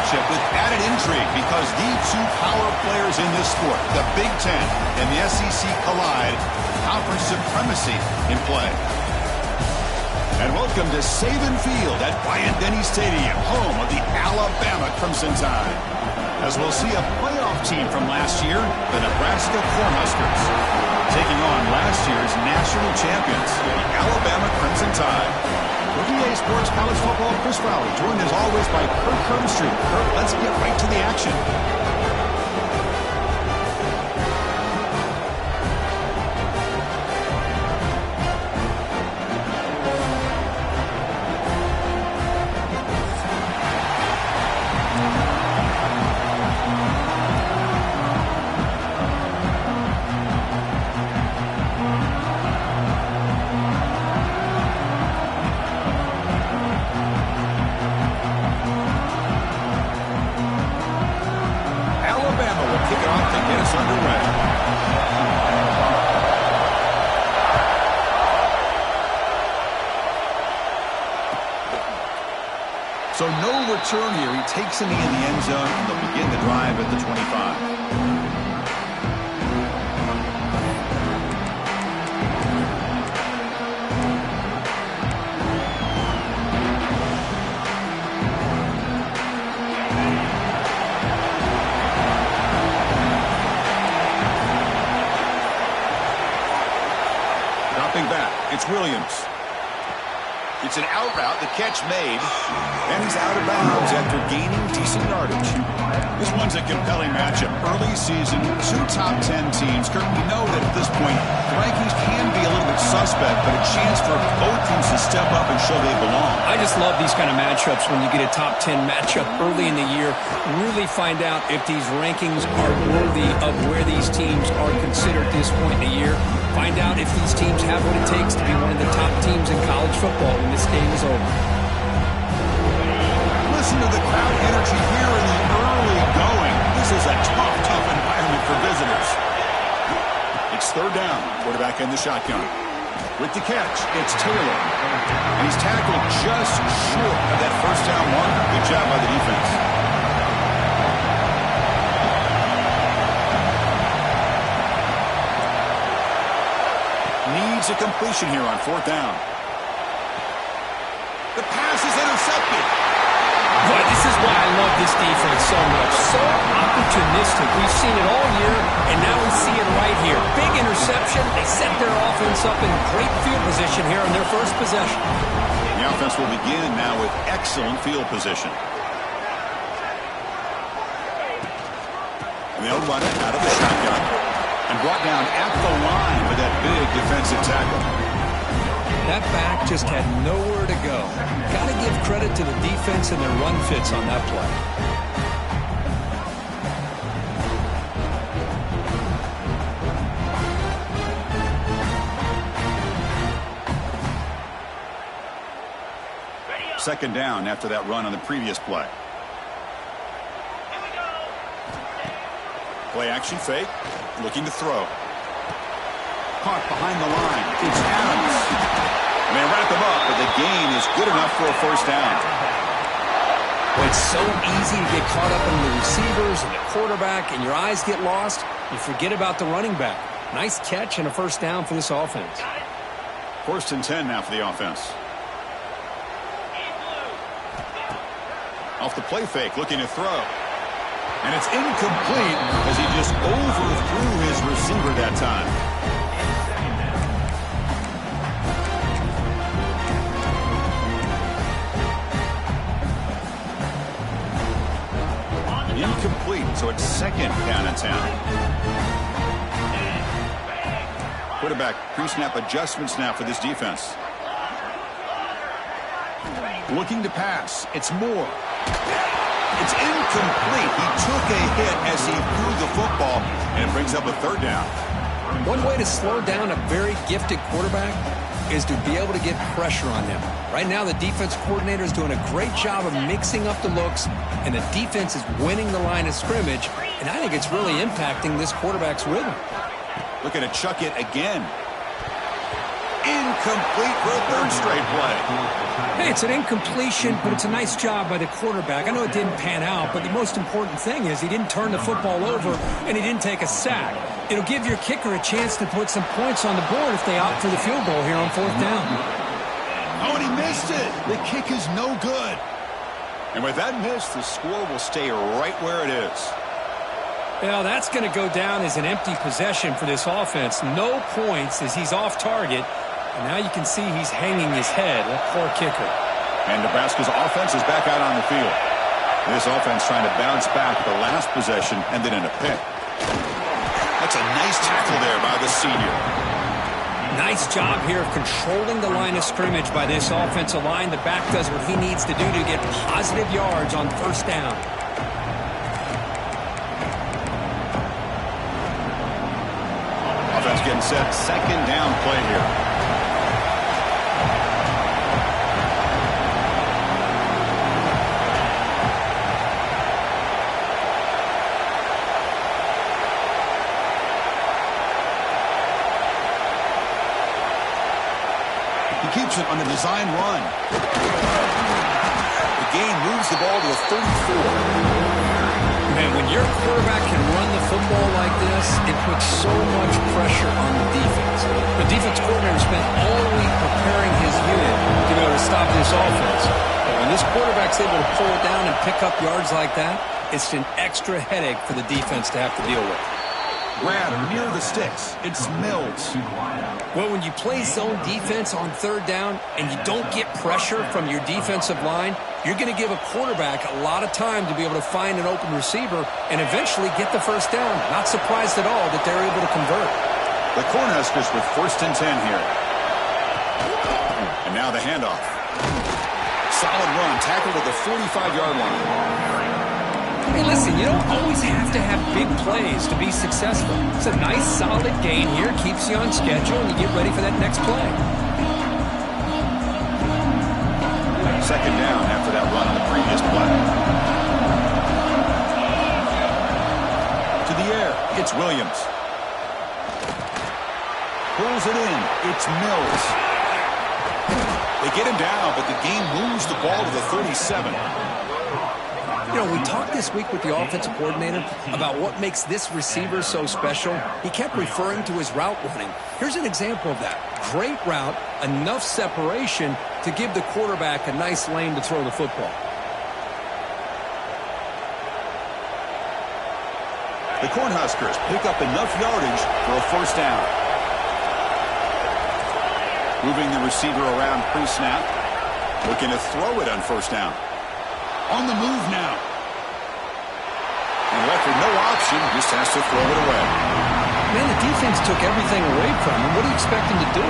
Matchup with added intrigue because the two power players in this sport, the Big Ten and the SEC, collide. Conference supremacy in play. And welcome to Saban Field at Bryant-Denny Stadium, home of the Alabama Crimson Tide. As we'll see a playoff team from last year, the Nebraska Cornhuskers, taking on last year's national champions, the Alabama Crimson Tide. With EA Sports College Football, Chris Fowler, joined as always by Kurt Curtis. Kurt, let's get right to the action. So no return here. He takes him in the end zone, and they'll begin the drive at the 25. Dropping back, it's Williams. It's an out route, the catch made, and he's out of bounds after gaining decent yardage. This one's a compelling matchup. Early season, two top 10 teams. Kurt, we know that at this point, the rankings can be a little bit suspect, but a chance for both teams to step up and show they belong. I just love these kind of matchups when you get a top 10 matchup early in the year. Really find out if these rankings are worthy of where these teams are considered at this point in the year. Find out if these teams have what it takes to be one of the top teams in college football when this game is over. Listen to the crowd energy here in the early going. This is a tough environment for visitors. It's third down. Quarterback in the shotgun. With the catch, it's Taylor. And he's tackled just short of that first down marker. Good job by the defense. Needs a completion here on fourth down. The pass is intercepted. Boy, this is why I love this defense so much. So opportunistic. We've seen it all year, and now we see it right here. Big interception. They set their offense up in great field position here on their first possession. The offense will begin now with excellent field position. And they'll run it out of the shotgun. And brought down at the line with that big defensive tackle. That back just had nowhere to go. Got to give credit to the defense and their run fits on that play. Second down after that run on the previous play. Play action fake. Looking to throw. Caught behind the line. It's Adams. And they wrap him up, but the gain is good enough for a first down. Well, it's so easy to get caught up in the receivers and the quarterback, and your eyes get lost. You forget about the running back. Nice catch and a first down for this offense. First and 10 now for the offense. Off the play fake, looking to throw. And it's incomplete as he just overthrew his receiver that time. Incomplete, so it's second down and 10. Quarterback pre-snap adjustments now for this defense. Looking to pass. It's Moore. It's incomplete. He took a hit as he threw the football, and it brings up a third down. One way to slow down a very gifted quarterback is to be able to get pressure on him. Right now, the defense coordinator is doing a great job of mixing up the looks, and the defense is winning the line of scrimmage, and I think it's really impacting this quarterback's rhythm. Looking to chuck it again. Incomplete for a third straight play. Hey, it's an incompletion, but it's a nice job by the quarterback. I know it didn't pan out, but the most important thing is he didn't turn the football over, and he didn't take a sack. It'll give your kicker a chance to put some points on the board if they opt for the field goal here on fourth down. Oh, and he missed it. The kick is no good. And with that miss, the score will stay right where it is. Well, that's going to go down as an empty possession for this offense. No points as he's off target. And now you can see he's hanging his head. That poor kicker. And Nebraska's offense is back out on the field. This offense trying to bounce back the last possession and then in a pick. That's a nice tackle there by the senior. Nice job here of controlling the line of scrimmage by this offensive line. The back does what he needs to do to get positive yards on first down. Offense getting set. Second down play here. He keeps it on the design run. The gain moves the ball to the 34. Man, when your quarterback can run the football like this, it puts so much pressure on the defense. The defense coordinator spent all week preparing his unit to be able to stop this offense. But when this quarterback's able to pull it down and pick up yards like that, it's an extra headache for the defense to have to deal with. Grab near the sticks. It's Mills. Well, when you play zone defense on third down and you don't get pressure from your defensive line, you're going to give a quarterback a lot of time to be able to find an open receiver and eventually get the first down. Not surprised at all that they're able to convert. The Cornhuskers with 1st and 10 here. And now the handoff. Solid run, tackled at the 45-yard line. Hey, listen, you don't always have to have big plays to be successful. It's a nice, solid gain here. Keeps you on schedule, and you get ready for that next play. Second down after that run on the previous play. To the air, it's Williams. Pulls it in, it's Mills. They get him down, but the game moves the ball to the 37. You know, we talked this week with the offensive coordinator about what makes this receiver so special. He kept referring to his route running. Here's an example of that. Great route, enough separation to give the quarterback a nice lane to throw the football. The Cornhuskers pick up enough yardage for a first down. Moving the receiver around pre-snap. Looking to throw it on first down. On the move now. And left with no option, just has to throw it away. Man, the defense took everything away from him. What do you expect him to do?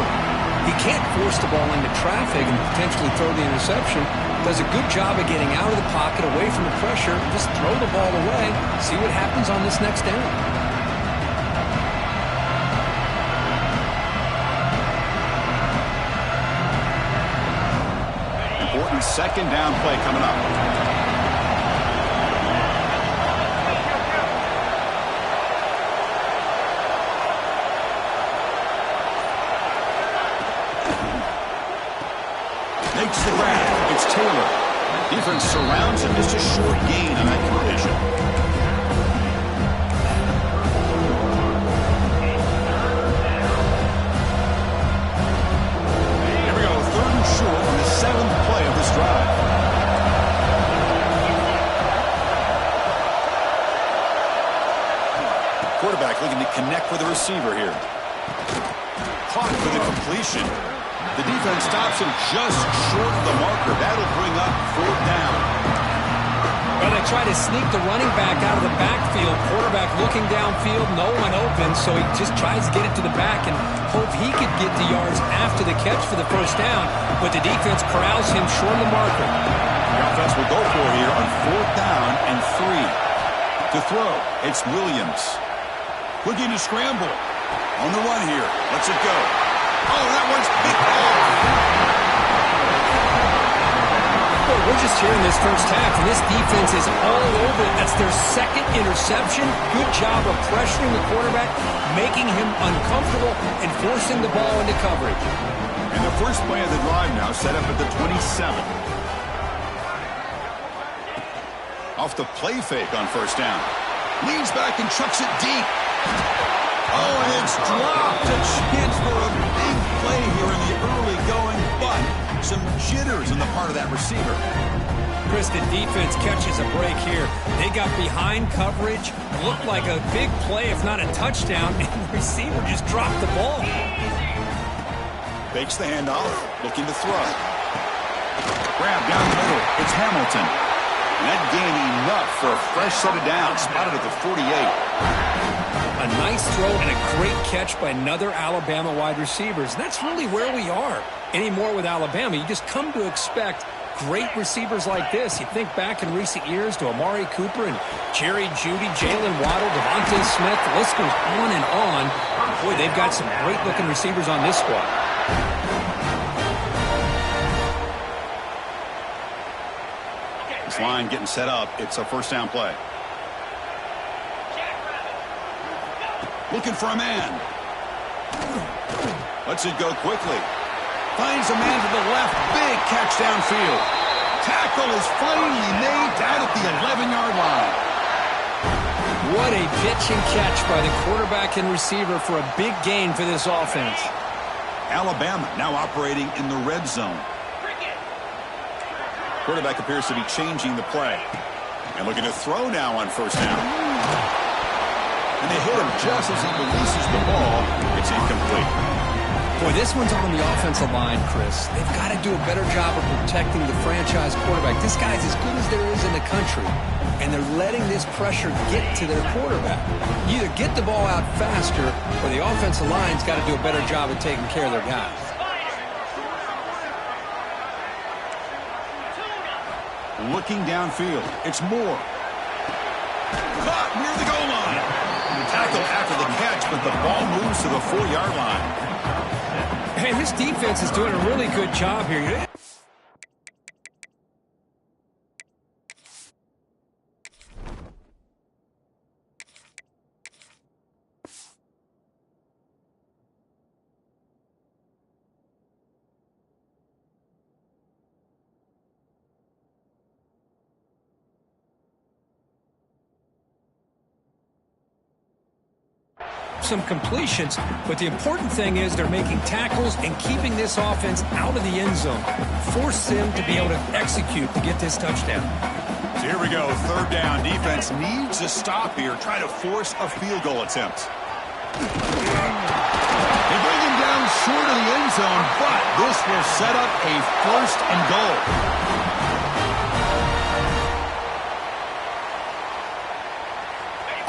He can't force the ball into traffic and potentially throw the interception. Does a good job of getting out of the pocket, away from the pressure. Just throw the ball away. See what happens on this next down. Important second down play coming up. Makes the grab. It's Taylor. Defense surrounds him. Just a short gain on that collision. Here we go. 3rd and short on the 7th play of this drive. Quarterback looking to connect with the receiver here. Caught for the completion. The defense stops him just short of the marker. That'll bring up 4th down. Well, they try to sneak the running back out of the backfield. Quarterback looking downfield, no one open, so he just tries to get it to the back and hope he could get the yards after the catch for the first down. But the defense corrals him short of the marker. The offense will go for here on 4th down and 3. To throw, it's Williams. Looking to scramble. On the run here. Lets it go. Oh, that one's picked off. Well, we're just here in this first half, and this defense is all over it. That's their second interception. Good job of pressuring the quarterback, making him uncomfortable, and forcing the ball into coverage. And the first play of the drive now set up at the 27. Off the play fake on 1st down. Leans back and chucks it deep. Oh, and it's dropped. A chance for a big play here in the early going, but some jitters on the part of that receiver. Chris, the defense catches a break here. They got behind coverage, looked like a big play, if not a touchdown, and the receiver just dropped the ball. Fakes the handoff, looking to throw. Grab down the middle. It's Hamilton. And that gained enough for a fresh set of downs, spotted at the 48. A nice throw and a great catch by another Alabama wide receivers. And that's really where we are anymore with Alabama. You just come to expect great receivers like this. You think back in recent years to Amari Cooper and Jerry Jeudy, Jalen Waddle, Devontae Smith. The list goes on and on. Boy, they've got some great-looking receivers on this squad. This line getting set up. It's a 1st down play. Looking for a man. Lets it go quickly. Finds a man to the left. Big catch downfield. Tackle is finally made down at the 11-yard line. What a pitch and catch by the quarterback and receiver for a big gain for this offense. Alabama now operating in the red zone. Quarterback appears to be changing the play. And looking to throw now on 1st down. And they hit him just as he releases the ball. It's incomplete. Boy, this one's on the offensive line, Chris. They've got to do a better job of protecting the franchise quarterback. This guy's as good as there is in the country, and they're letting this pressure get to their quarterback. You either get the ball out faster, or the offensive line's got to do a better job of taking care of their guys. Looking downfield. It's Moore. Caught near the goal line. Tackle after the catch, but the ball moves to the 4-yard line. Hey, this defense is doing a really good job here. Some completions, but the important thing is they're making tackles and keeping this offense out of the end zone. Force them to be able to execute to get this touchdown. So here we go, 3rd down. Defense needs a stop here, try to force a field goal attempt. They bring him down short of the end zone, but this will set up a 1st and goal.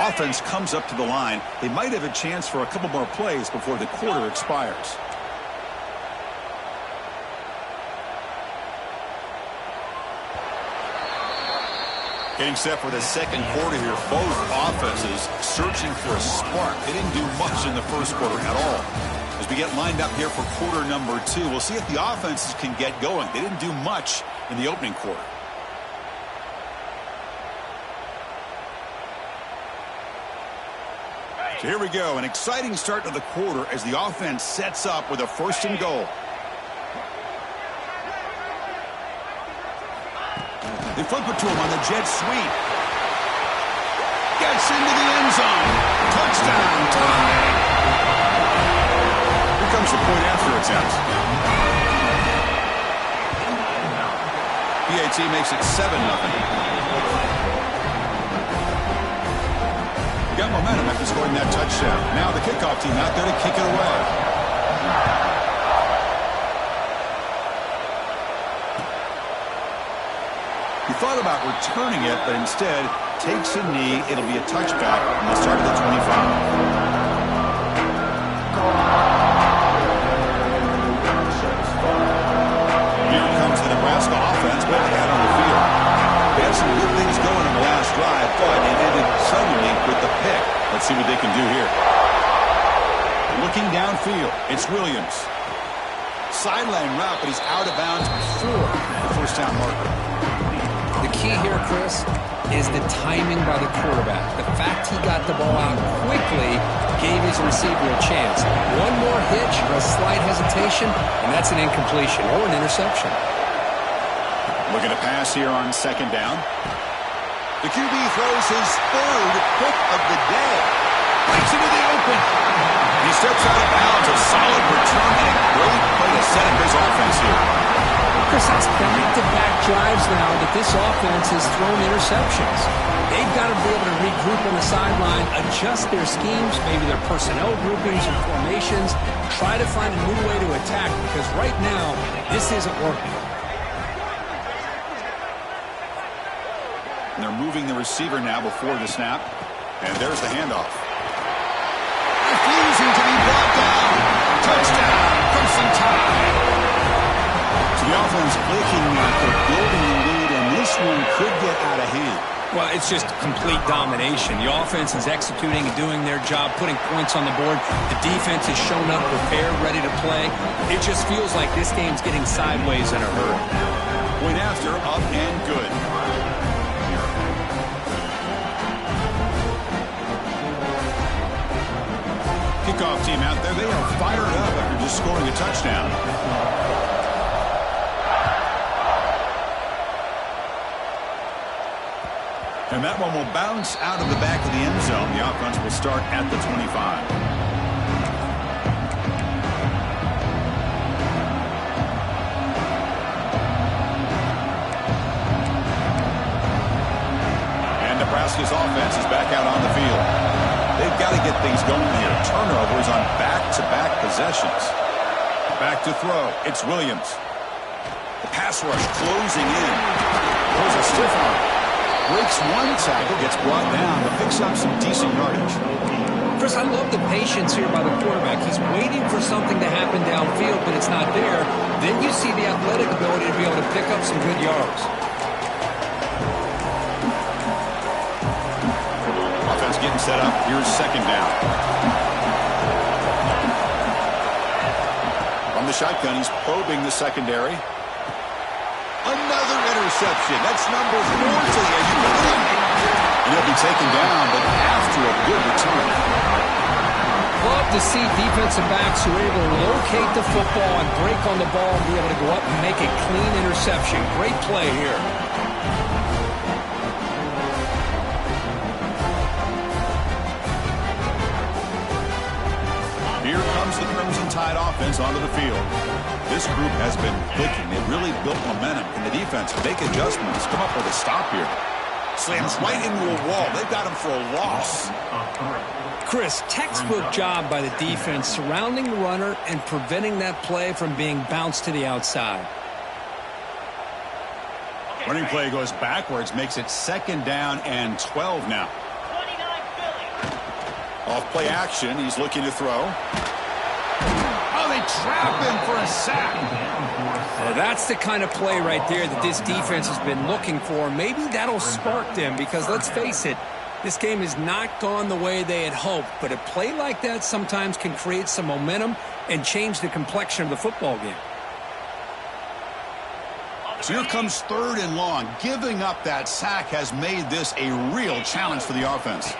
Offense comes up to the line. They might have a chance for a couple more plays before the quarter expires. Getting set for the 2nd quarter here. Both offenses searching for a spark. They didn't do much in the 1st quarter at all. As we get lined up here for quarter number 2, we'll see if the offenses can get going. They didn't do much in the opening quarter. So here we go, an exciting start to the quarter as the offense sets up with a 1st and goal. They flip it to him on the jet sweep. Gets into the end zone. Touchdown, tie. Here comes the point after attempt. PAT makes it 7-0. Got momentum after scoring that touchdown. Now the kickoff team out there to kick it away. He thought about returning it, but instead takes a knee. It'll be a touchback, and they'll start at the 25. Here comes the Nebraska offense back out on the field. see what they can do here. Looking downfield, it's Williams. Sideline route, but he's out of bounds before the first down marker. The key here, Chris, is the timing by the quarterback. The fact he got the ball out quickly gave his receiver a chance. One more hitch, a slight hesitation, and that's an incompletion or an interception. Looking to pass here on second down. The QB throws his third pick of the day. Breaks into the open. He steps out of bounds. A solid return and a great play to set up his offense here. Chris, it's back-to-back drives now that this offense has thrown interceptions. They've got to be able to regroup on the sideline, adjust their schemes, maybe their personnel groupings and formations, try to find a new way to attack, because right now, this isn't working. And they're moving the receiver now before the snap. And there's the handoff. Refusing to be brought down. Touchdown, Crimson Tide. So the offense blinking that they're building the lead, and this one could get out of hand. Well, it's just complete domination. The offense is executing and doing their job, putting points on the board. The defense has shown up, prepared, ready to play. It just feels like this game's getting sideways in a hurry. Point after, up and good. Kickoff team out there. They are fired up after just scoring a touchdown. And that one will bounce out of the back of the end zone. The offense will start at the 25. And Nebraska's offense is back out on the field. They've got to get things going here. Turnovers on back-to-back possessions. Back to throw. It's Williams. The pass rush closing in. There's a stiff arm. Breaks one tackle, gets brought down, but picks up some decent yardage. Chris, I love the patience here by the quarterback. He's waiting for something to happen downfield, but it's not there. Then you see the athletic ability to be able to pick up some good yards. Offense getting set up. Here's second down. From the shotgun, he's probing the secondary. Another interception. That's number 4 today. And he'll be taken down, but after a good return. Love to see defensive backs who are able to locate the football and break on the ball and be able to go up and make a clean interception. Great play here. Here comes the Crimson Tide offense onto the field. This group has been clicking. They've really built momentum. And the defense make adjustments. Come up with a stop here. Slams right into a wall. They've got him for a loss. Chris, textbook job by the defense surrounding the runner and preventing that play from being bounced to the outside. Running play goes backwards, makes it second down and 12 now. Off play action, he's looking to throw. Oh, they trap him for a sack. Well, that's the kind of play right there that this defense has been looking for. Maybe that'll spark them because, let's face it, this game has not gone the way they had hoped. But a play like that sometimes can create some momentum and change the complexion of the football game. So here comes third and long. Giving up that sack has made this a real challenge for the offense.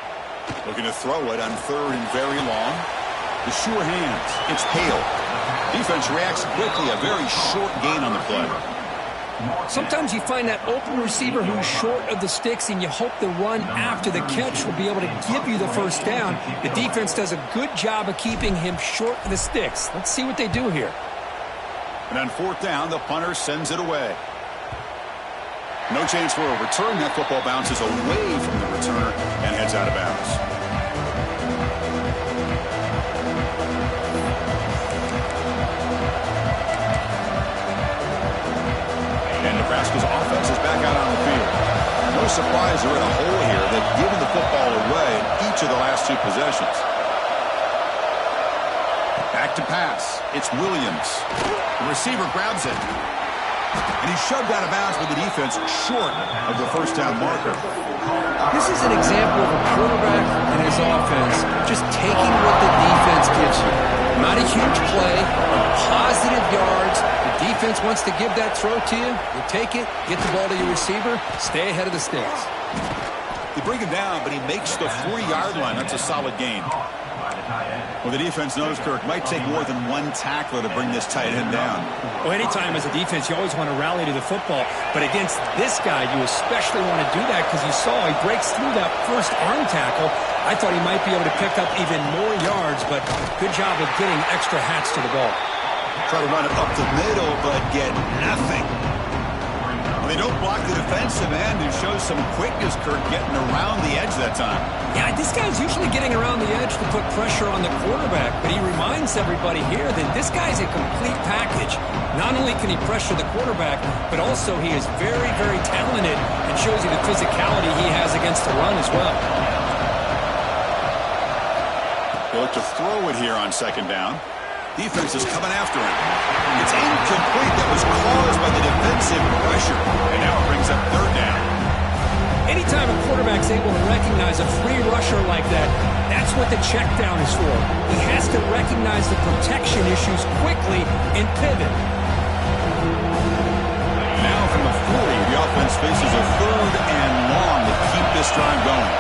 Looking to throw it on third and very long. The sure hands. It's Hale. Defense reacts quickly. A very short gain on the play. Sometimes you find that open receiver who's short of the sticks, and you hope the run after the catch will be able to give you the first down. The defense does a good job of keeping him short of the sticks. Let's see what they do here. And on fourth down, the punter sends it away. No chance for a return. That football bounces away from the returner and heads out of bounds. And Nebraska's offense is back out on the field. No surprise they're in a hole here. They've given the football away in each of the last two possessions. Back to pass. It's Williams. The receiver grabs it. And he's shoved out of bounds with the defense short of the first down marker. This is an example of a quarterback and his offense just taking what the defense gives you. Not a huge play, positive yards. The defense wants to give that throw to you. You take it, get the ball to your receiver, stay ahead of the sticks. They bring him down, but he makes the 40-yard line. That's a solid gain. Well, the defense knows, Kirk, might take more than one tackler to bring this tight end down. Well, anytime as a defense, you always want to rally to the football. But against this guy, you especially want to do that because you saw he breaks through that first arm tackle. I thought he might be able to pick up even more yards, but good job of getting extra hats to the ball. Try to run it up the middle, but get nothing. Well, they don't block the defensive end and shows some quickness, Kirk, getting around the edge that time. Yeah, this guy's usually getting around the edge to put pressure on the quarterback, but he reminds everybody here that this guy's a complete package. Not only can he pressure the quarterback, but also he is very, very talented and shows you the physicality he has against the run as well. They look to throw it here on second down. Defense is coming after him. It's incomplete. That was caused by the defensive pressure. And now it brings up third down. Anytime a quarterback's able to recognize a free rusher like that, that's what the check down is for. He has to recognize the protection issues quickly and pivot. Now from the 40, the offense faces a third and long to keep this drive going.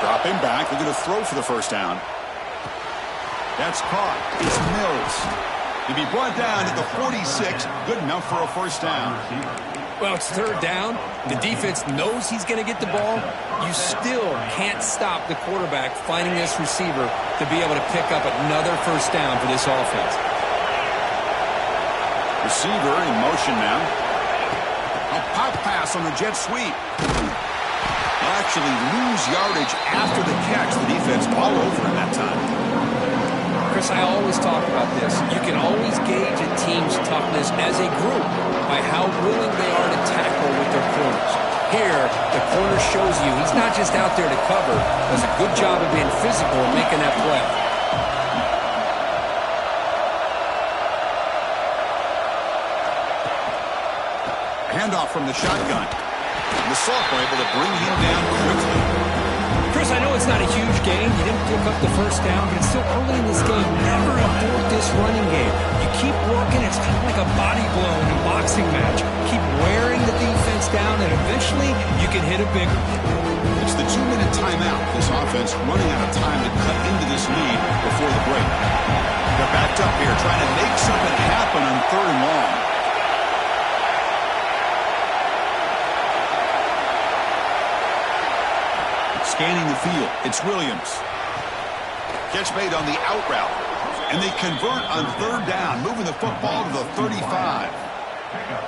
Dropping back, they're going to throw for the first down. That's caught. It's Mills. To be brought down at the 46, good enough for a first down. Well, it's third down. The defense knows he's going to get the ball. You still can't stop the quarterback finding this receiver to be able to pick up another first down for this offense. Receiver in motion now. A pop pass on the jet sweep. Actually lose yardage after the catch. The defense all over him that time. Chris, I always talk about this. You can always gauge a team's toughness as a group by how willing they are to tackle with their corners. Here, the corner shows you he's not just out there to cover, does a good job of being physical and making that play. Handoff from the shotgun. The Sophomore able to bring him down quickly. Chris, I know it's not a huge game. You didn't pick up the first down, but it's still early in this game. Never abort this running game. You keep working. It's kind of like a body blow in a boxing match. Keep wearing the defense down, and eventually you can hit a big one. It's the 2-minute timeout. This offense running out of time to cut into this lead before the break. They're backed up here, trying to make something happen on third and long. Scanning the field, it's Williams. Catch made on the out route. And they convert on third down, moving the football to the 35.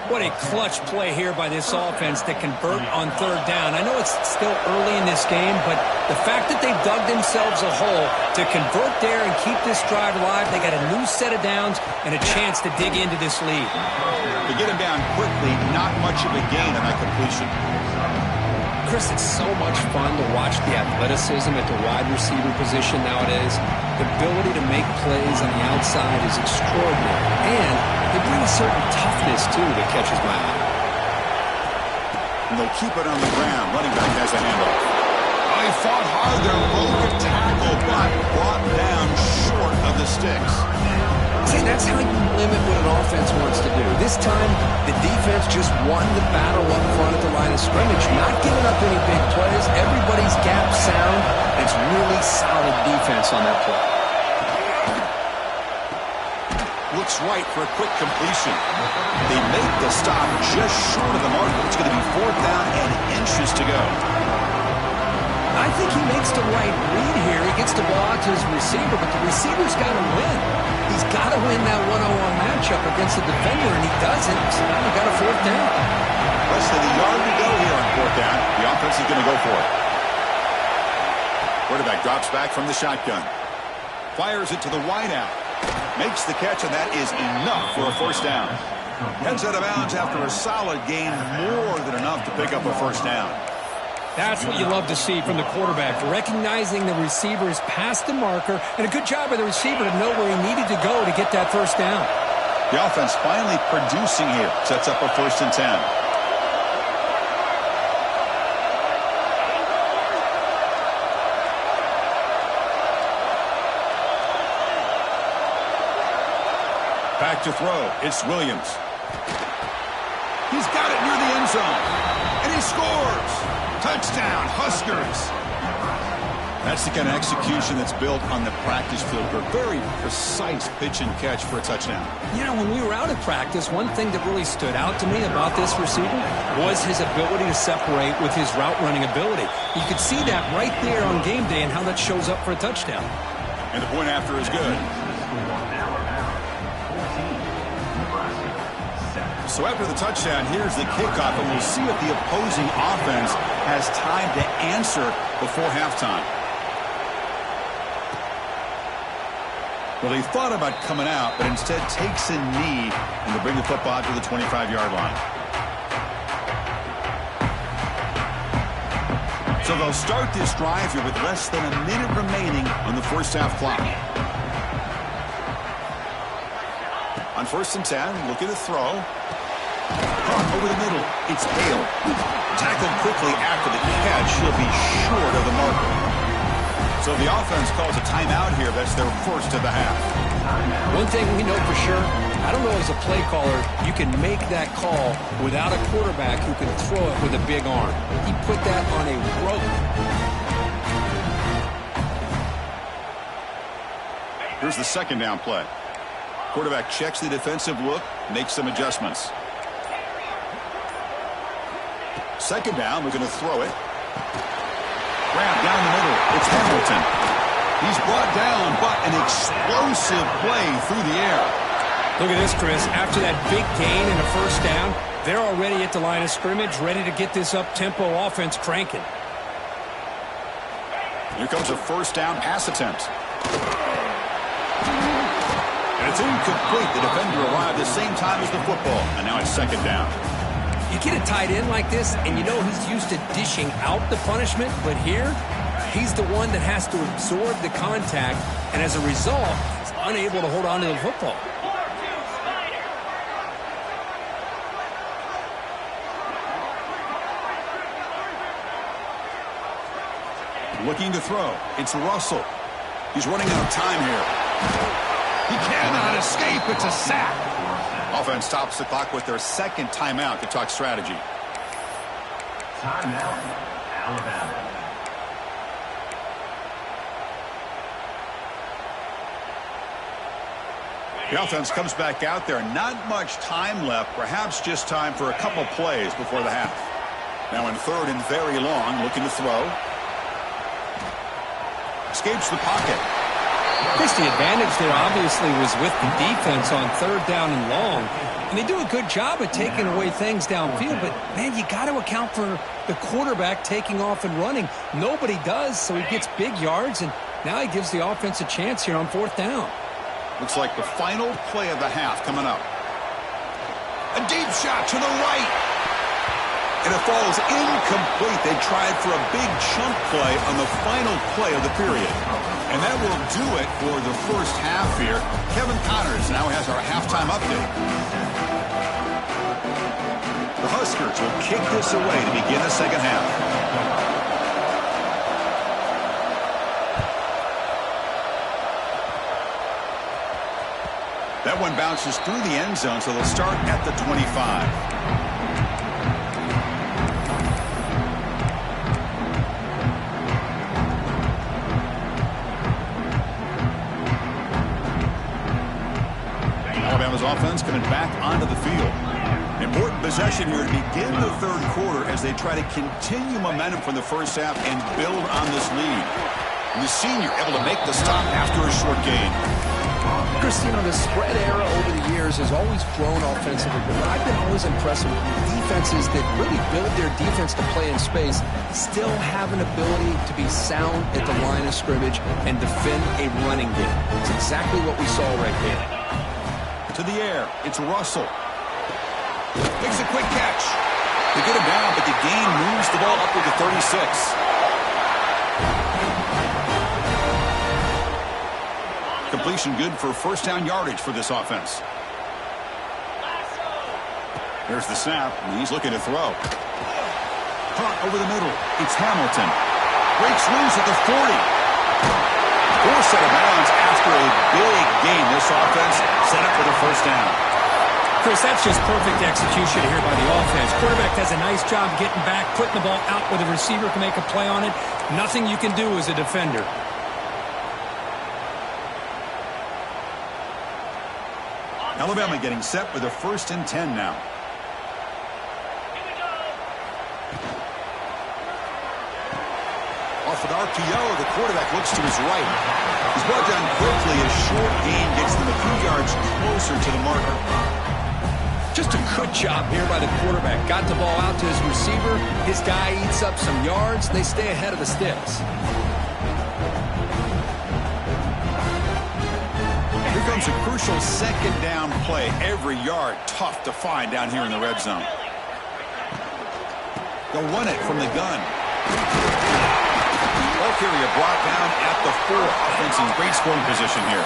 What a clutch play here by this offense to convert on third down. I know it's still early in this game, but the fact that they've dug themselves a hole to convert there and keep this drive alive, they got a new set of downs and a chance to dig into this lead. To get him down quickly, not much of a gain on that completion. Chris, it's so much fun to watch the athleticism at the wide receiver position nowadays. The ability to make plays on the outside is extraordinary. And they bring a certain toughness, too, that catches my eye. And they'll keep it on the ground. Running back has a handoff. Oh, he fought hard there. Broke a tackle, but brought down short of the sticks. See, that's how you limit what an offense wants to do. This time, the defense just won the battle up front at the line of scrimmage, not giving up any big plays. Everybody's gap sound. It's really solid defense on that play. Looks right for a quick completion. They make the stop just short of the mark. It's going to be fourth down and inches to go. I think he makes the right read here. He gets the ball out to his receiver, but the receiver's got to win. He's got to win that one-on-one matchup against the defender, and he doesn't. So now we got a fourth down. Less than a yard to go here on fourth down. The offense is going to go for it. Quarterback drops back from the shotgun. Fires it to the wideout. Makes the catch, and that is enough for a first down. Heads out of bounds after a solid gain, more than enough to pick up a first down. That's what you love to see from the quarterback, recognizing the receiver's past the marker, and a good job by the receiver to know where he needed to go to get that first down. The offense finally producing here. Sets up a 1st and 10. Back to throw. It's Williams. He's got it near the end zone. And he scores. Touchdown, Huskers. That's the kind of execution that's built on the practice field. A very precise pitch and catch for a touchdown. You know, when we were out at practice, one thing that really stood out to me about this receiver was his ability to separate with his route running ability. You could see that right there on game day and how that shows up for a touchdown. And the point after is good. So after the touchdown, here's the kickoff, and we'll see if the opposing offense has time to answer before halftime. Well, he thought about coming out, but instead takes a knee and to bring the football to the 25-yard line. So they'll start this drive here with less than a minute remaining on the first half clock. On 1st and 10, looking to throw. Over the middle, it's Hale. Tackled quickly after the catch. He'll be short of the marker. So the offense calls a timeout here. That's their first of the half. One thing we know for sure, I don't know as a play caller, you can make that call without a quarterback who can throw it with a big arm. He put that on a rope. Here's the 2nd down play. Quarterback checks the defensive look, makes some adjustments. 2nd down, we're going to throw it. Grab down the middle. It's Hamilton. He's brought down, but an explosive play through the air. Look at this, Chris. After that big gain and a 1st down, they're already at the line of scrimmage, ready to get this up-tempo offense cranking. Here comes a 1st down pass attempt. And it's incomplete. The defender arrived the same time as the football, and now it's 2nd down. You get a tight end like this, and you know he's used to dishing out the punishment, but here, he's the one that has to absorb the contact, and as a result, he's unable to hold on to the football. Looking to throw. It's Russell. He's running out of time here. He cannot escape. It's a sack. Offense stops the clock with their 2nd timeout to talk strategy. Timeout, Alabama. The offense comes back out there. Not much time left. Perhaps just time for a couple plays before the half. Now in 3rd and very long, looking to throw. Escapes the pocket. Chris, the advantage there obviously was with the defense on 3rd down and long. And they do a good job at taking away things downfield, but, man, you got to account for the quarterback taking off and running. Nobody does, so he gets big yards, and now he gives the offense a chance here on 4th down. Looks like the final play of the half coming up. A deep shot to the right. And it falls incomplete. They tried for a big chunk play on the final play of the period. And that will do it for the first half here. Kevin Connors now has our halftime update. The Huskers will kick this away to begin the 2nd half. That one bounces through the end zone, so they'll start at the 25. Alabama's offense coming back onto the field. Important possession here to begin the 3rd quarter as they try to continue momentum from the first half and build on this lead. And the senior able to make the stop after a short gain. Chris, you know, the spread era over the years has always grown offensively, but I've been always impressed with defenses that really build their defense to play in space, still have an ability to be sound at the line of scrimmage and defend a running game. It's exactly what we saw right here. To the air, it's Russell. Makes a quick catch. They get him down, but the gain moves the ball up to the 36. Completion good for first down yardage for this offense. There's the snap, and he's looking to throw. Caught over the middle. It's Hamilton. Breaks loose at the 40. Forced out of bounds after a big gain. This offense set up for the first down. Chris, that's just perfect execution here by the offense. Quarterback does a nice job getting back, putting the ball out where the receiver can make a play on it. Nothing you can do as a defender. Alabama getting set with a 1st and 10 now. Off an RPO, the quarterback looks to his right. He's brought down quickly. A short gain gets them a few yards closer to the marker. Just a good job here by the quarterback. Got the ball out to his receiver. His guy eats up some yards. They stay ahead of the sticks. Here comes a crucial 2nd down play. Every yard tough to find down here in the red zone. They'll run it from the gun. Ball carrier brought down at the 4. Offense in great scoring position here.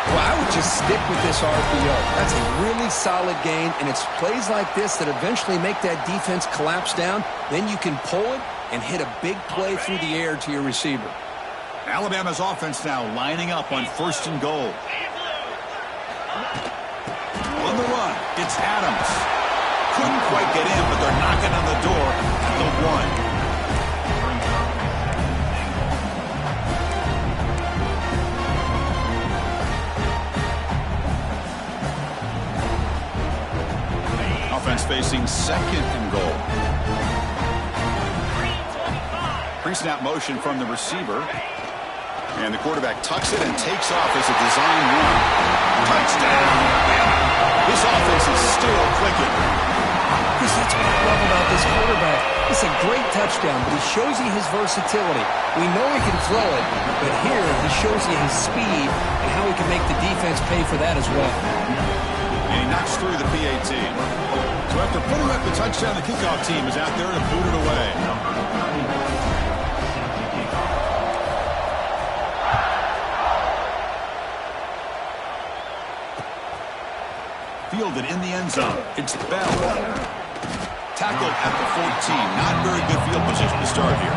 Well, I would just stick with this RPO. That's a really solid gain, and it's plays like this that eventually make that defense collapse down. Then you can pull it and hit a big play through the air to your receiver. Alabama's offense now lining up on 1st and goal. On the run, it's Adams. Couldn't quite get in, but they're knocking on the door at the 1. Offense facing 2nd and goal. Pre-snap motion from the receiver. And the quarterback tucks it and takes off as a design run. Touchdown! This offense is still clicking. Chris, that's what I love about this quarterback. It's a great touchdown, but he shows you his versatility. We know he can throw it, but here he shows you his speed and how he can make the defense pay for that as well. And he knocks through the PAT. So after putting up the touchdown, the kickoff team is out there to boot it away. Fielded in the end zone. It's Bell. Tackled at the 14. Not very good field position to start here.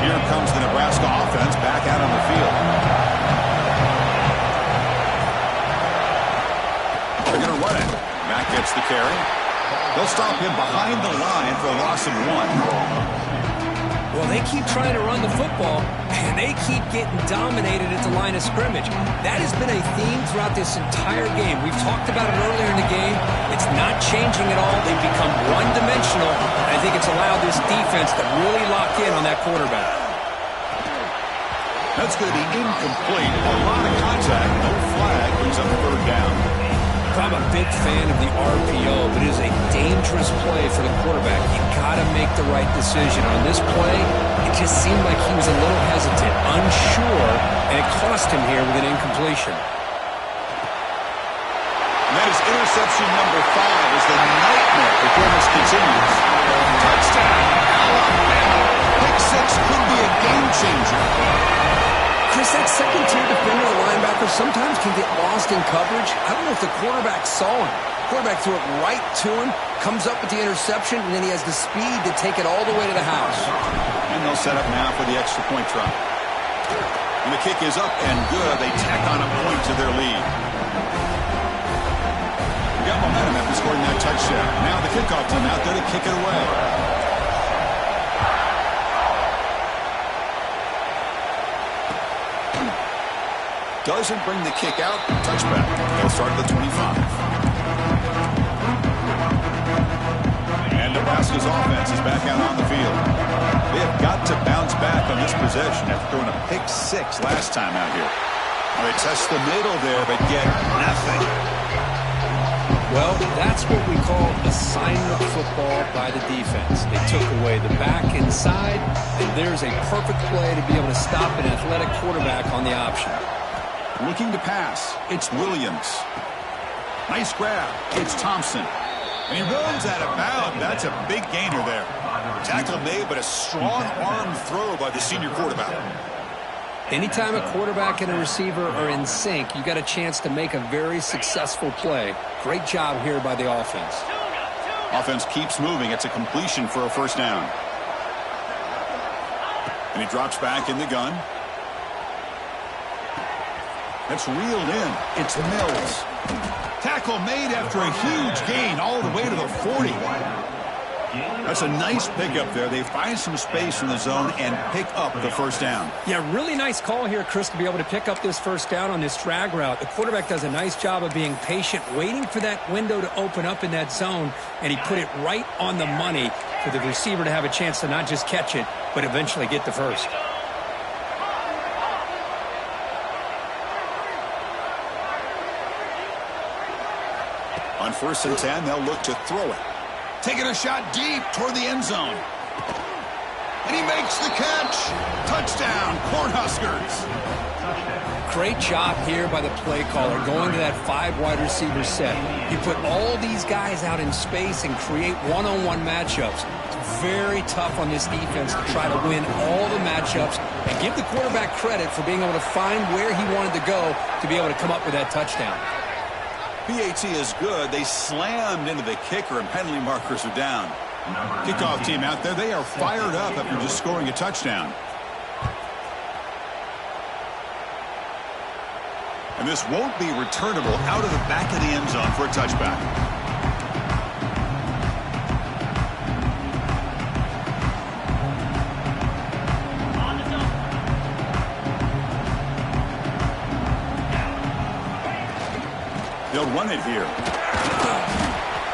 Here comes the Nebraska offense back out on the field. They're going to run it. Matt gets the carry. They'll stop him behind the line for a loss of 1. Well, they keep trying to run the football, and they keep getting dominated at the line of scrimmage. That has been a theme throughout this entire game. We've talked about it earlier in the game. It's not changing at all. They've become one-dimensional, and I think it's allowed this defense to really lock in on that quarterback. That's going to be incomplete. A lot of contact. No flag. Brings up 3rd down. I'm a big fan of the RPO, but it is a dangerous play for the quarterback. You got to make the right decision. On this play, it just seemed like he was a little hesitant, unsure, and it cost him here with an incompletion. And that is interception number 5 as the nightmare performance continues. Touchdown, Alabama. Pick 6 could be a game changer. Chris, that second-tier defender or linebacker sometimes can get lost in coverage. I don't know if the quarterback saw him. Quarterback threw it right to him, comes up with the interception, and then he has the speed to take it all the way to the house. And they'll set up now for the extra point try. And the kick is up and good. They tack on a point to their lead. They got momentum after scoring that touchdown. Now the kickoff team out there to kick it away. Doesn't bring the kick out. Touchback. They'll start at the 25. And Nebraska's offense is back out on the field. They have got to bounce back on this possession after throwing a pick 6 last time out here. Well, they test the middle there, but get nothing. Well, that's what we call assignment football by the defense. They took away the back inside, and there's a perfect play to be able to stop an athletic quarterback on the option. Looking to pass, it's Williams. Nice grab, it's Thompson. And he runs out of bounds. That's a big gainer there. Tackle made, but a strong arm throw by the senior quarterback. Anytime a quarterback and a receiver are in sync, you got a chance to make a very successful play. Great job here by the offense. Offense keeps moving. It's a completion for a first down. And he drops back in the gun. That's reeled in. It's Mills. Tackle made after a huge gain all the way to the 40. That's a nice pickup there. They find some space in the zone and pick up the first down. Yeah, really nice call here, Chris, to be able to pick up this first down on this drag route. The quarterback does a nice job of being patient, waiting for that window to open up in that zone, and he put it right on the money for the receiver to have a chance to not just catch it, but eventually get the first. On 1st and 10, they'll look to throw it. Taking a shot deep toward the end zone. And he makes the catch. Touchdown, Cornhuskers. Great job here by the play caller, going to that 5 wide receiver set. You put all these guys out in space and create one-on-one matchups. It's very tough on this defense to try to win all the matchups and give the quarterback credit for being able to find where he wanted to go to be able to come up with that touchdown. PAT is good. They slammed into the kicker, and penalty markers are down. Kickoff team out there. They are fired up after just scoring a touchdown. And this won't be returnable out of the back of the end zone for a touchback. They'll run it here.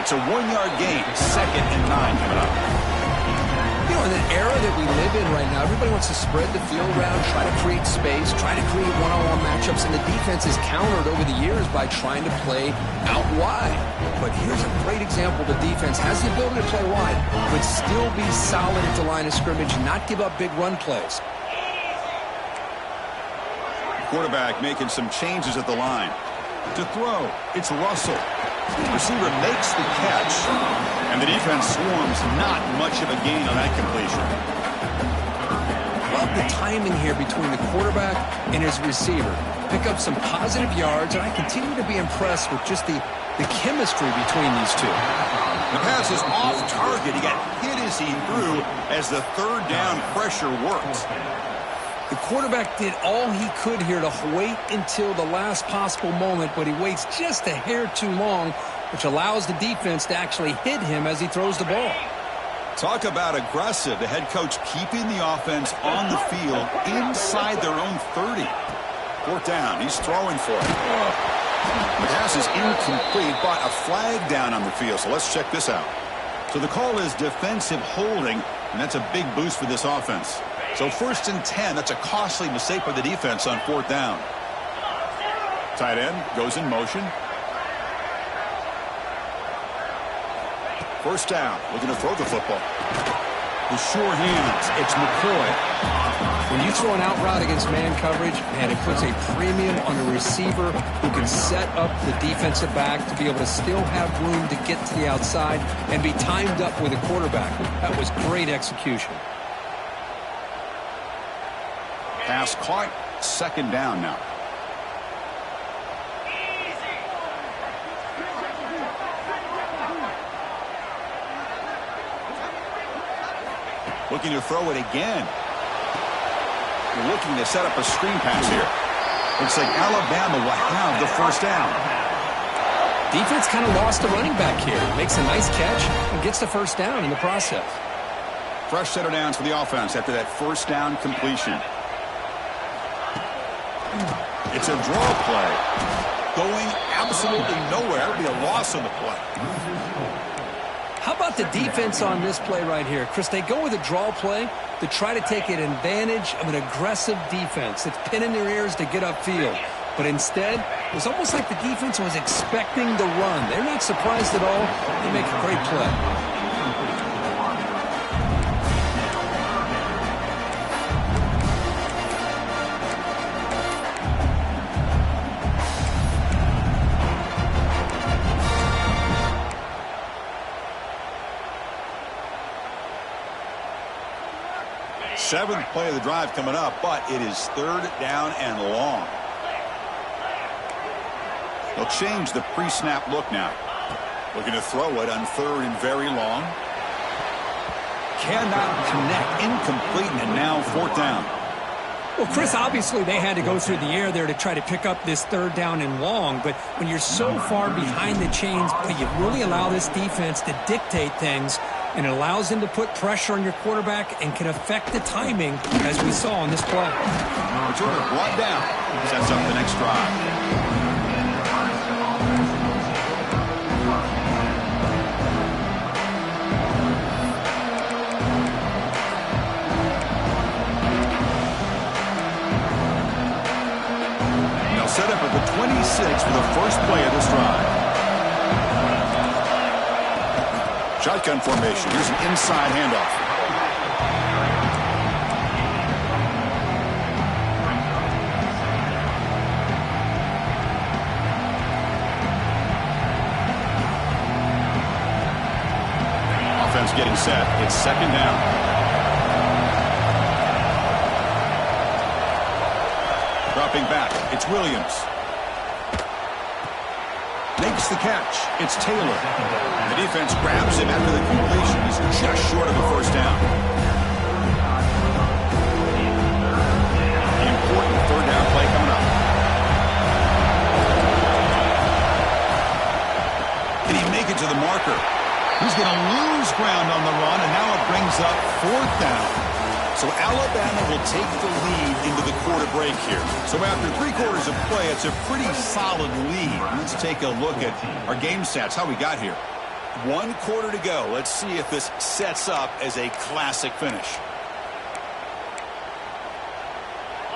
It's a 1-yard gain. 2nd and 9 coming up. You know, in the era that we live in right now, everybody wants to spread the field around, try to create space, try to create one-on-one matchups, and the defense is countered over the years by trying to play out wide. But here's a great example. The defense has the ability to play wide, but still be solid at the line of scrimmage and not give up big run plays. Quarterback making some changes at the line. To throw, it's Russell. The receiver makes the catch, and the defense swarms. Not much of a gain on that completion. Love the timing here between the quarterback and his receiver. Pick up some positive yards, and I continue to be impressed with just the chemistry between these two. The pass is off target. He got hit as he threw as the 3rd down pressure worked. The quarterback did all he could here to wait until the last possible moment, but he waits just a hair too long, which allows the defense to actually hit him as he throws the ball. Talk about aggressive. The head coach keeping the offense on the field inside their own 30. 4th down. He's throwing for it. The pass is incomplete, but a flag down on the field. So let's check this out. So the call is defensive holding, and that's a big boost for this offense. So 1st and 10, that's a costly mistake by the defense on 4th down. Tight end goes in motion. 1st down, looking to throw the football. With sure hands, it's McCoy. When you throw an out route against man coverage, man, it puts a premium on the receiver who can set up the defensive back to be able to still have room to get to the outside and be timed up with a quarterback. That was great execution. Pass caught, 2nd down now. Looking to throw it again. They're looking to set up a screen pass here. Looks like Alabama will have the 1st down. Defense kind of lost the running back here. Makes a nice catch and gets the 1st down in the process. Fresh set of downs for the offense after that 1st down completion. It's a draw play. Going absolutely nowhere. It'll be a loss on the play. How about the defense on this play right here? Chris, they go with a draw play to try to take an advantage of an aggressive defense that's pinning their ears to get upfield. But instead, it was almost like the defense was expecting the run. They're not surprised at all. They make a great play. Seventh play of the drive coming up, but it is third down and long. They'll change the pre-snap look now. Looking to throw it on third and very long. Cannot connect, incomplete, and now fourth down. Well, Chris, obviously they had to go through the air there to try to pick up this third down and long, but when you're so far behind the chains, you really allow this defense to dictate things, and it allows them to put pressure on your quarterback and can affect the timing, as we saw on this play. Returner brought down. Sets up the next drive. They'll set up at the 26 for the first play of this drive. Shotgun formation. Here's an inside handoff. Offense getting set. It's second down. Dropping back. It's Williams. Makes the catch. It's Taylor. The defense grabs him after the completion. He's just short of a first down. The important third down play coming up. Can he make it to the marker? He's going to lose ground on the run, and now it brings up fourth down. So Alabama will take the lead into the quarter break here. So after 3 quarters of play, it's a pretty solid lead. Let's take a look at our game stats, how we got here. 1 quarter to go. Let's see if this sets up as a classic finish.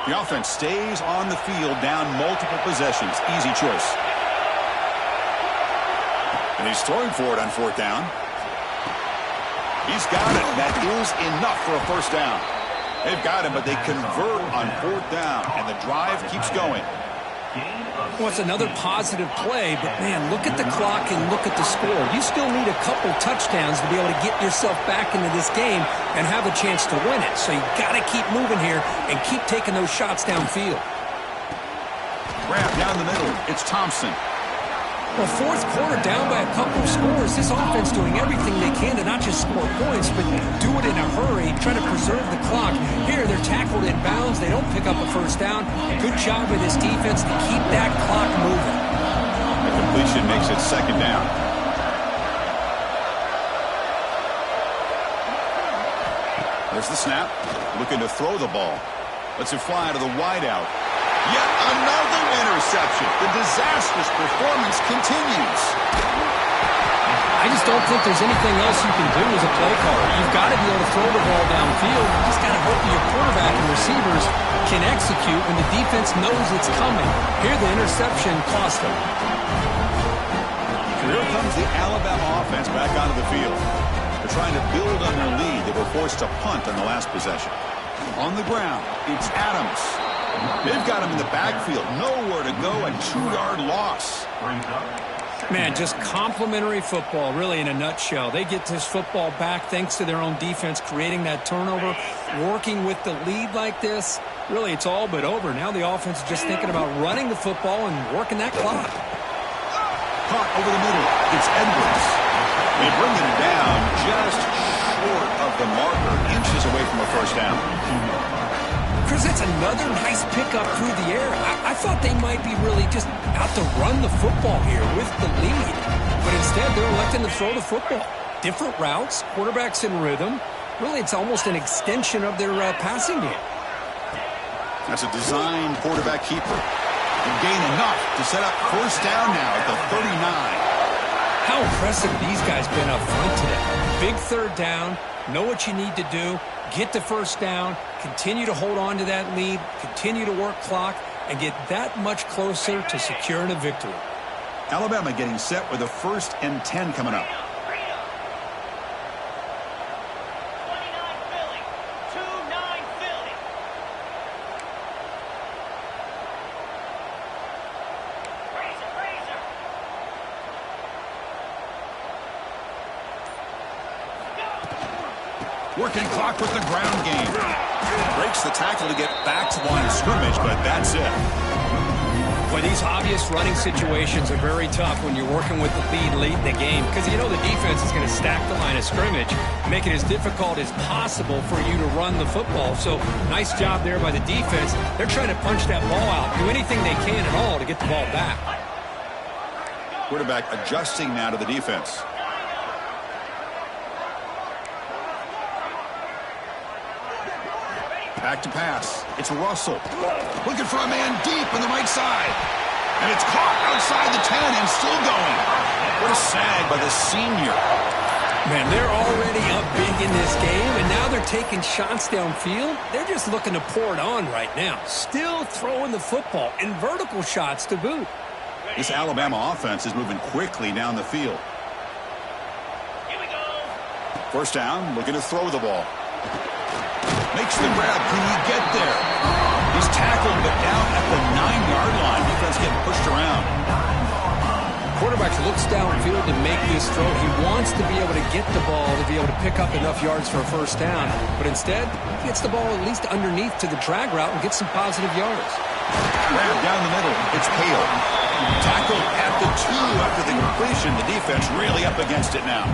The offense stays on the field, down multiple possessions. Easy choice. And he's throwing for it on fourth down. He's got it. That is enough for a first down. They've got him, but they convert on fourth down, and the drive keeps going. Well, it's another positive play, but, man, look at the clock and look at the score. You still need a couple touchdowns to be able to get yourself back into this game and have a chance to win it. So you've got to keep moving here and keep taking those shots downfield. Grab down the middle. It's Thompson. Well, fourth quarter down by a couple of scores. This offense doing everything they can to not just score points, but do it in a hurry, try to preserve the clock. Here, they're tackled in bounds. They don't pick up a first down. Good job by this defense to keep that clock moving. The completion makes it second down. There's the snap. Looking to throw the ball. Lets it fly to the wideout. Yet another interception. The disastrous performance continues. I just don't think there's anything else you can do as a play caller. You've got to be able to throw the ball downfield. You just got to hope that your quarterback and receivers can execute when the defense knows it's coming. Here, the interception cost them. Here comes the Alabama offense back onto the field. They're trying to build on their lead. They were forced to punt on the last possession. On the ground, it's Adams. They've got him in the backfield. Nowhere to go, a 2-yard loss. Man, just complimentary football, really, in a nutshell. They get this football back thanks to their own defense, creating that turnover, working with the lead like this. Really, it's all but over. Now the offense is just thinking about running the football and working that clock. Caught over the middle. It's Edwards. They bring it down just short of the marker, inches away from a first down. Chris, that's another nice pickup through the air. I thought they might be really just out to run the football here with the lead. But instead, they're electing to throw the football. Different routes, quarterbacks in rhythm. Really, it's almost an extension of their passing game. That's a design quarterback keeper. And gain enough to set up first down now at the 39. How impressive these guys been up front today. Big third down, know what you need to do, get the first down, continue to hold on to that lead, continue to work clock. and get that much closer to securing a victory. Alabama getting set with a 1st and 10 coming up. Working clock with the ground game. Breaks the tackle to get back to the line of scrimmage, but that's it. Well, these obvious running situations are very tough when you're working with the lead late in the game because you know the defense is going to stack the line of scrimmage, make it as difficult as possible for you to run the football. So nice job there by the defense. They're trying to punch that ball out, do anything they can at all to get the ball back. Quarterback adjusting now to the defense. Back to pass. It's Russell. Looking for a man deep on the right side. And it's caught outside the 10 and still going. What a sag by the senior. Man, they're already up big in this game, and now they're taking shots downfield. They're just looking to pour it on right now. Still throwing the football and vertical shots to boot. This Alabama offense is moving quickly down the field. Here we go. 1st down, looking to throw the ball. Makes the grab. Can he get there? He's tackled, but down at the 9-yard line. Defense getting pushed around. Quarterback looks downfield to make this throw. He wants to be able to get the ball to be able to pick up enough yards for a 1st down. But instead, he gets the ball at least underneath to the drag route and gets some positive yards. Grab down the middle. It's Hale. Tackled at the 2 after the completion. The defense really up against it now.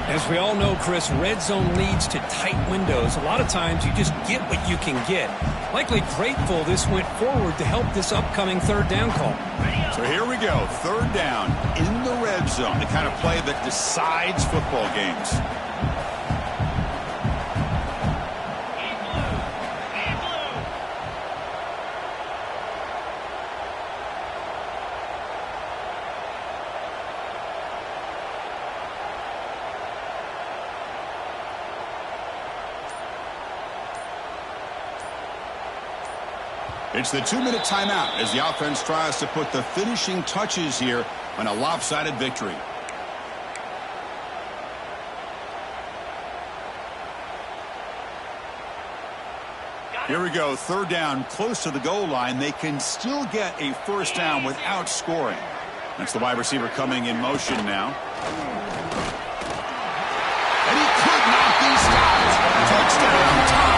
As we all know, Chris, red zone leads to tight windows. A lot of times you just get what you can get. Likely grateful this went forward to help this upcoming 3rd down call. So here we go, 3rd down in the red zone, the kind of play that decides football games. It's the 2-minute timeout as the offense tries to put the finishing touches here on a lopsided victory. Here we go, 3rd down, close to the goal line. They can still get a 1st down without scoring. That's the wide receiver coming in motion now. And he could not be stopped. Touchdown tie.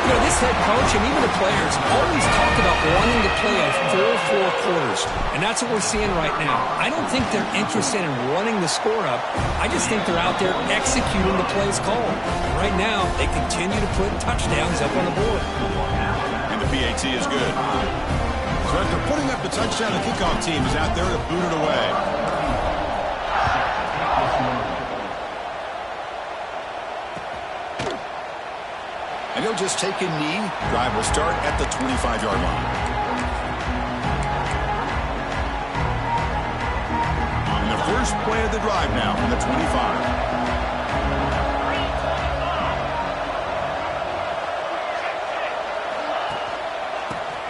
You know, this head coach and even the players always talk about wanting to play a full 4 quarters, and that's what we're seeing right now. I don't think they're interested in running the score up. I just think they're out there executing the plays called. Right now, they continue to put touchdowns up on the board. And the PAT is good. So after putting up the touchdown, the kickoff team is out there to boot it away. And he'll just take a knee. Drive will start at the 25-yard line. And the first play of the drive now from the 25.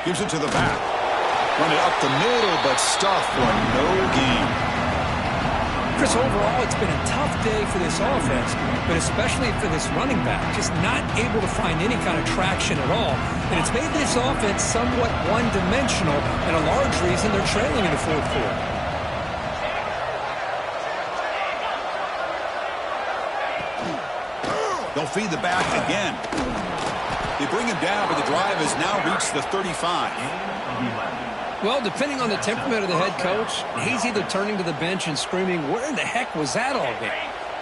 Gives it to the back. Run it up the middle, but stuffed for no gain. Chris, overall, it's been a tough day for this offense, but especially for this running back, just not able to find any kind of traction at all. And it's made this offense somewhat one-dimensional, and a large reason they're trailing in the 4th quarter. They'll feed the back again. They bring him down, but the drive has now reached the 35. Well, depending on the temperament of the head coach, he's either turning to the bench and screaming, where in the heck was that all game?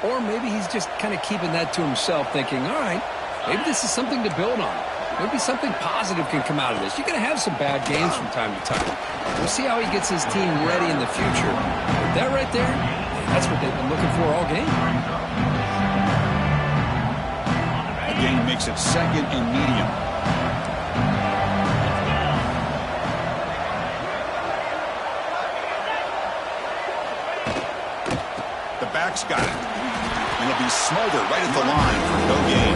Or maybe he's just kind of keeping that to himself, thinking, all right, maybe this is something to build on. Maybe something positive can come out of this. You're going to have some bad games from time to time. We'll see how he gets his team ready in the future. But that right there, that's what they've been looking for all game. The game makes it 2nd and medium. The back's got it. And he'll be smothered right at the line for no gain.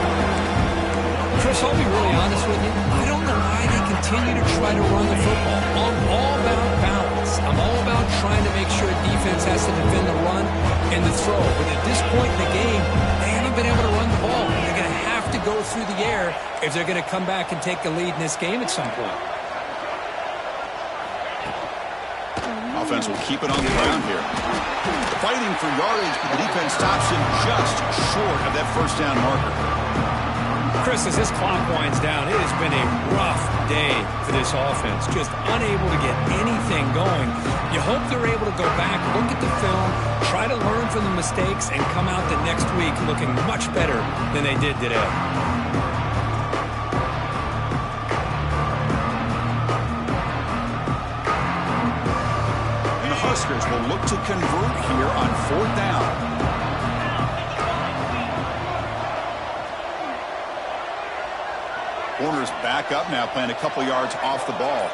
Chris, I'll be really honest with you. I don't know why they continue to try to run the football. I'm all about balance. I'm all about trying to make sure defense has to defend the run and the throw. But at this point in the game, they haven't been able to run the ball. They're going to have to go through the air if they're going to come back and take the lead in this game at some point. Offense will keep it on the ground here. Fighting for yardage, but the defense stops him just short of that first down marker. Chris, as this clock winds down, it has been a rough day for this offense. Just unable to get anything going. You hope they're able to go back, look at the film, try to learn from the mistakes, and come out the next week looking much better than they did today. The Huskers will look to convert here on 4th down. Corner's back up now, playing a couple yards off the ball.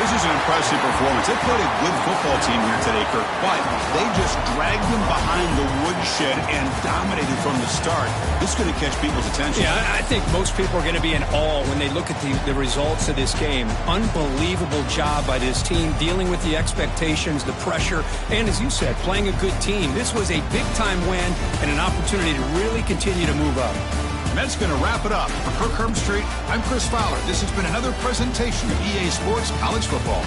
This is an impressive performance. They played a good football team here today, Kirk, but they just dragged them behind the woodshed and dominated from the start. This is going to catch people's attention. Yeah, I think most people are going to be in awe when they look at the results of this game. Unbelievable job by this team, dealing with the expectations, the pressure, and as you said, playing a good team. This was a big-time win and an opportunity to really continue to move up. And that's going to wrap it up. For Kirk Herbstreit, I'm Chris Fowler. This has been another presentation of EA Sports College Football.